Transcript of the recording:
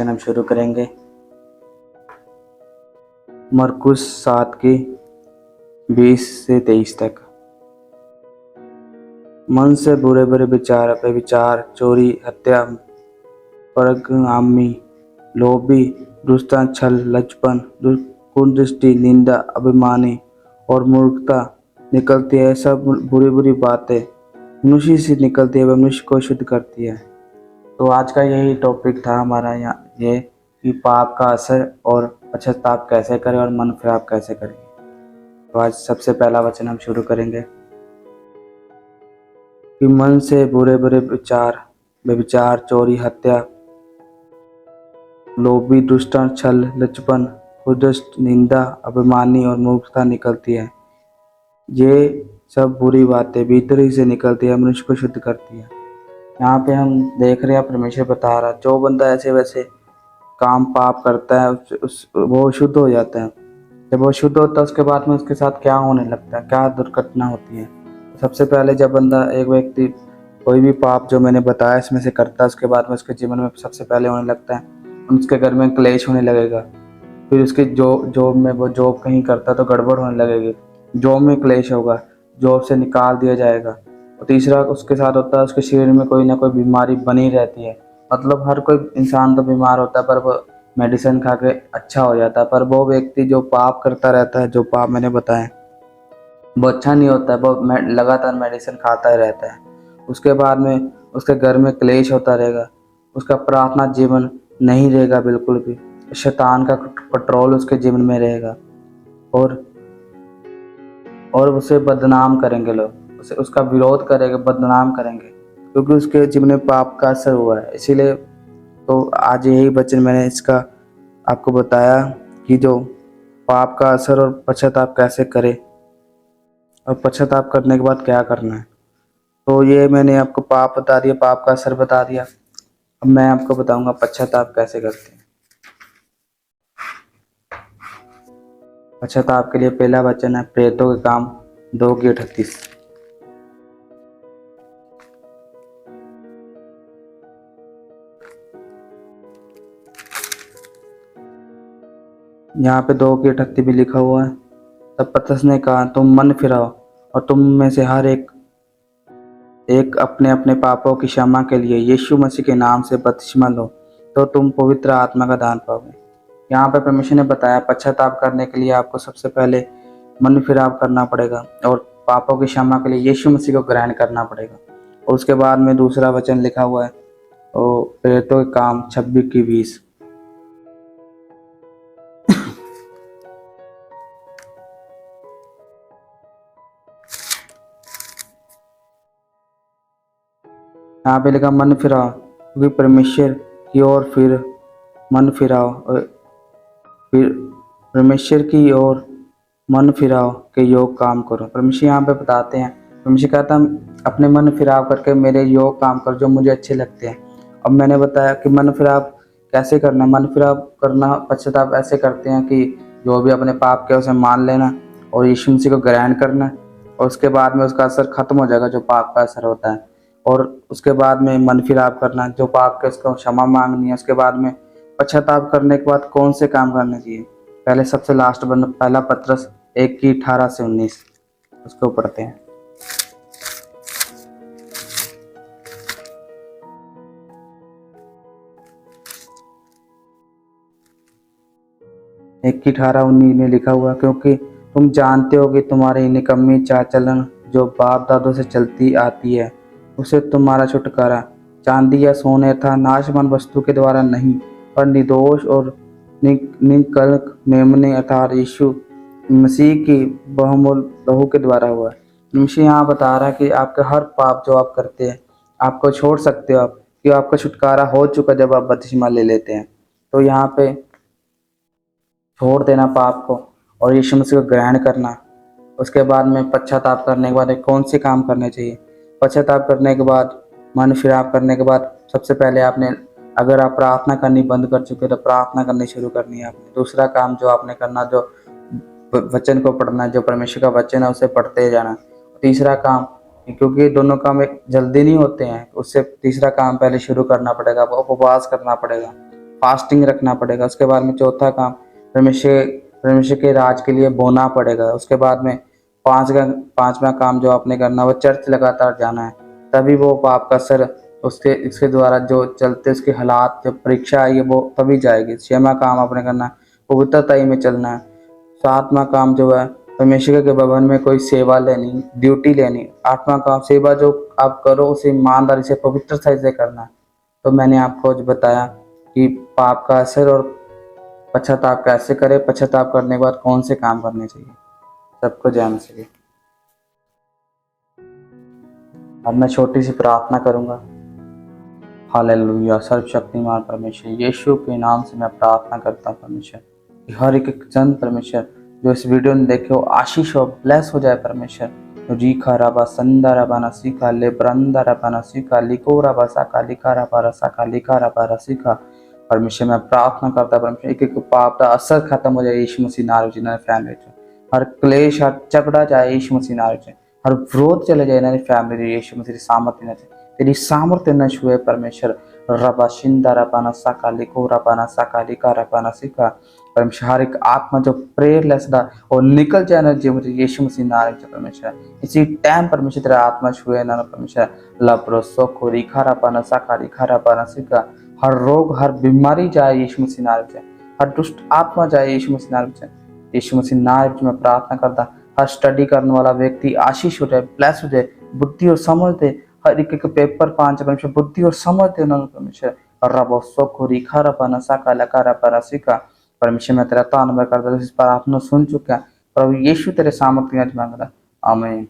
हम शुरू करेंगे मरकुस 7 की 20 से 23 तक। मन से बुरे बुरे विचार, व्यभिचार, चोरी, हत्या, परगामी, लोभी, दुष्टता, छल, लचपन, कुदृष्टि, निंदा, अभिमानी और मूर्खता निकलती है। सब बुरी बुरी बातें मनुष्य से निकलती है, वह मनुष्य को शुद्ध करती है। तो आज का यही टॉपिक था हमारा यहाँ ये कि पाप का असर और पश्चाताप कैसे करें और मन फिराव कैसे करें। तो आज सबसे पहला वचन हम शुरू करेंगे कि मन से बुरे बुरे विचार, व्यभिचार, चोरी, हत्या, लोभी, दुष्टता, छल, लचपन, कुदृष्ट, निंदा, अभिमानी और मूर्खता निकलती है। ये सब बुरी बातें भीतर ही से निकलती है, मनुष्य को शुद्ध करती है। यहाँ पे हम देख रहे हैं परमेश्वर बता रहा है, जो बंदा ऐसे वैसे काम पाप करता है वो शुद्ध हो जाता है। जब वो शुद्ध होता है उसके बाद में उसके साथ क्या होने लगता है, क्या दुर्घटना होती है। सबसे पहले जब बंदा एक व्यक्ति कोई भी पाप जो मैंने बताया इसमें से करता है, उसके बाद में उसके जीवन में सबसे पहले होने लगता है उसके घर में क्लेश होने लगेगा। फिर उसकी जॉब में वो जॉब कहीं करता तो गड़बड़ होने लगेगी, जॉब में क्लेश होगा, जॉब से निकाल दिया जाएगा। और तीसरा उसके साथ होता है उसके शरीर में कोई ना कोई बीमारी बनी रहती है। मतलब हर कोई इंसान तो बीमार होता है पर वो मेडिसिन खा के अच्छा हो जाता है, पर वो व्यक्ति जो पाप करता रहता है, जो पाप मैंने बताया वो अच्छा नहीं होता है, वो लगातार मेडिसिन खाता ही रहता है। उसके बाद में उसके घर में क्लेश होता रहेगा, उसका प्रार्थना जीवन नहीं रहेगा बिल्कुल भी, शैतान का कंट्रोल उसके जीवन में रहेगा और उसे बदनाम करेंगे लोग, उसे उसका विरोध करेंगे, बदनाम करेंगे, क्योंकि उसके जीवन में पाप का असर हुआ है। इसीलिए तो आज यही वचन मैंने इसका आपको बताया कि जो पाप का असर और पश्चाताप कैसे करें और पश्चाताप करने के बाद क्या करना है। तो ये मैंने आपको पाप बता दिया, पाप का असर बता दिया। अब मैं आपको बताऊंगा पश्चाताप कैसे करते हैं। पश्चाताप के लिए पहला वचन है प्रेरितों के काम 2:38। यहाँ पे 2:38 भी लिखा हुआ है। तब पतरस ने कहा, तुम मन फिराओ और तुम में से हर एक अपने अपने पापों की क्षमा के लिए यीशु मसीह के नाम से बपतिस्मा लो, तो तुम पवित्र आत्मा का दान पाओगे। यहाँ पे परमेश्वर ने बताया पश्चाताप करने के लिए आपको सबसे पहले मन फिराव करना पड़ेगा और पापों की क्षमा के लिए यीशु मसीह को ग्रहण करना पड़ेगा। और उसके बाद में दूसरा वचन लिखा हुआ है और प्रेरितों के काम 26:20। यहाँ पे लिखा मन फिराओ, क्योंकि परमेश्वर की ओर फिर मन फिराओ और फिर परमेश्वर की ओर मन फिराओ के योग काम करो। परमेश्वर यहाँ पे बताते हैं, परमेश्वर कहता है अपने मन फिराव करके मेरे योग काम कर जो मुझे अच्छे लगते हैं। अब मैंने बताया कि मन फिराव कैसे करना। मन फिराव करना पश्चाताप ऐसे करते हैं कि जो भी अपने पाप के उसे मान लेना और यीशु मसीह को ग्रहण करना, और उसके बाद में उसका असर खत्म हो जाएगा जो पाप का असर होता है। और उसके बाद में मन फिराव करना, जो पाप के उसको क्षमा मांगनी है। उसके बाद में पश्चाताप करने के बाद कौन से काम करने चाहिए, पहले सबसे लास्ट पहला पतरस 1:18 से 19 उसको पढ़ते हैं। एक की 18-19 में लिखा हुआ, क्योंकि तुम जानते हो कि तुम्हारी निकम्मी चाल चलन जो बाप दादों से चलती आती है, उसे तुम्हारा छुटकारा चांदी या सोने था नाशवान वस्तु के द्वारा नहीं, पर निर्दोष और निकलंक मेमने अर्थात यीशु मसीह की बहुमूल्य लहू के द्वारा हुआ। मसीह यहाँ बता रहा है कि आपके हर पाप जो आप करते हैं आपको छोड़ सकते हो, आप कि आपका छुटकारा हो चुका जब आप बपतिस्मा ले लेते हैं। तो यहाँ पे छोड़ देना पाप को और यीशु मसीह को ग्रहण करना। उसके बाद में पश्चाताप करने के बाद कौन से काम करने चाहिए। पश्चाताप करने के बाद मन फिराव करने के बाद सबसे पहले आपने, अगर आप प्रार्थना करनी बंद कर चुके तो प्रार्थना करनी शुरू करनी है आपने। दूसरा काम जो आपने करना, जो वचन को पढ़ना, जो परमेश्वर का वचन है उसे पढ़ते जाना। तीसरा काम, क्योंकि दोनों काम एक जल्दी नहीं होते हैं, उससे तीसरा काम पहले शुरू करना पड़ेगा, उपवास करना पड़ेगा। फास्टिंग रखना पड़ेगा। उसके बाद में चौथा काम, परमेश्वर परमेश्वर के राज के लिए बोना पड़ेगा। उसके बाद में पांचवा काम जो आपने करना, वो चर्च लगातार जाना है, तभी वो पाप का असर उसके इसके द्वारा जो चलते उसके हालात, जो परीक्षा आई है वो तभी जाएगी। छठवां काम आपने करना है, पवित्रता में चलना है। सातवां काम जो है, परमेश्वर के भवन में कोई सेवा लेनी, ड्यूटी लेनी। आठवां काम, सेवा जो आप करो उसे ईमानदारी से, पवित्रता से करना है। तो मैंने आपको आज बताया कि पाप का असर और पश्चाताप कैसे करें, पश्चाताप करने के बाद कौन से काम करने चाहिए। सबको जय मसीह। अब मैं छोटी सी प्रार्थना करूंगा। हालेलुया। सर्वशक्तिमान परमेश्वर यीशु के नाम से मैं प्रार्थना करता हूँ परमेश्वर कि हर एक जन परमेश्वर जो इस वीडियो में देखे हो आशीष हो, ब्लेस हो जाए परमेश्वर। रीखा रबा संदा रबा नसीका ले ब्रंदा रबा नसीका लिको रबा साका लिखा रबा रसाका लिखा रबा रसीका। परमेश्वर मैं प्रार्थना करता परमेश्वर एक एक पाप का असर खत्म हो जाए यीशु मसीह नाम जी फैमिली। हर क्लेश, हर झगड़ा जाए यीशु मसीह नाम, हर विरोध चले जाए ना फैमिली यीशु मसीह सामर्थ्य न तेरी सामर्थ्य न छुए परमेश्वर। रबा शिंदा रबाना साका लिखो रबाना साका लिखा रबाना सीखा। परमेश्वर हर एक आत्मा जो प्रेयरलेस था और निकल जाए ना जी मुझे यीशु मसीह नाम परमेश्वर। इसी टाइम परमेश्वर तेरा आत्मा छुए ना परमेश्वर। लब्रो सोखो रिखा रबाना साका लिखा रबाना सीखा। हर रोग, हर बीमारी जाए यीशु मसीह नाम से, हर दुष्ट आत्मा जाए यीशु मसीह नाम से। यीशु मसीह नाम में प्रार्थना करता हर स्टडी करने वाला व्यक्ति आशीष हो जाए, ब्लेस हो जाए, बुद्धि और समझ दे। हर एक पेपर पांच परमेश्वर बुद्धि और समझ दे उन्होंने परमेश्वर। रबो सोखो रिखा रबाना साका लका रबाना सीखा। परमेश्वर मैं तेरा धन्यवाद करता हूं, इस प्रार्थना सुन चुका। प्रभु यीशु तेरे सामर्थ्य मांगता। आमीन।